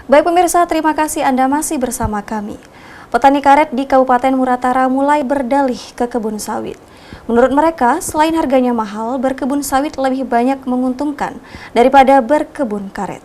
Baik pemirsa, terima kasih Anda masih bersama kami. Petani karet di Kabupaten Muratara mulai berdalih ke kebun sawit. Menurut mereka, selain harganya mahal, berkebun sawit lebih banyak menguntungkan daripada berkebun karet.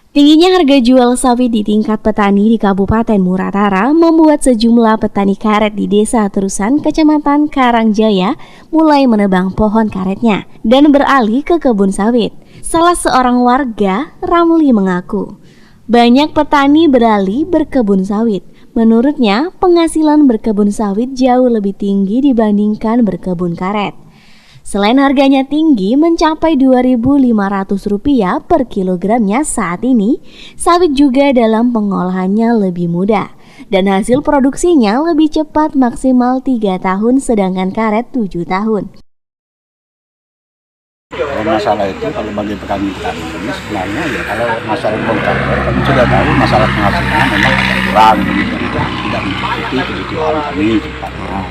Tingginya harga jual sawit di tingkat petani di Kabupaten Muratara membuat sejumlah petani karet di Desa Terusan, Kecamatan Karangjaya mulai menebang pohon karetnya dan beralih ke kebun sawit. Salah seorang warga, Ramli, mengaku banyak petani beralih berkebun sawit. Menurutnya, penghasilan berkebun sawit jauh lebih tinggi dibandingkan berkebun karet. Selain harganya tinggi mencapai Rp2.500 per kilogramnya saat ini, sawit juga dalam pengolahannya lebih mudah dan hasil produksinya lebih cepat, maksimal 3 tahun sedangkan karet 7 tahun. Kalau masalah itu, kalau bagi petani-petani ini sebenarnya ya kalau masalah bongkar kami sudah tahu masalah penghasilannya memang kurang, tidak mencukupi kebutuhan kami tempatnya.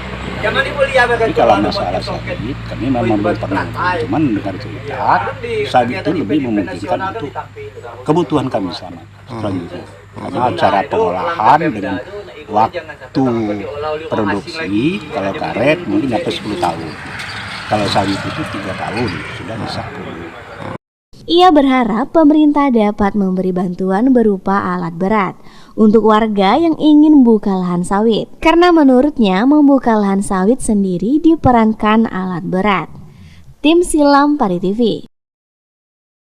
Jadi kalau masalah sawit, kami memang belum pernah, cuman dengar cerita sawit itu lebih memungkinkan untuk kebutuhan kami selanjutnya. Karena cara pengolahan dengan waktu produksi, kalau karet mungkin sampai 10 tahun. Kalau sawit itu 3 tahun sudah bisa pulih. Ia berharap pemerintah dapat memberi bantuan berupa alat berat untuk warga yang ingin membuka lahan sawit. Karena menurutnya membuka lahan sawit sendiri diperankan alat berat. Tim Silam Pari TV.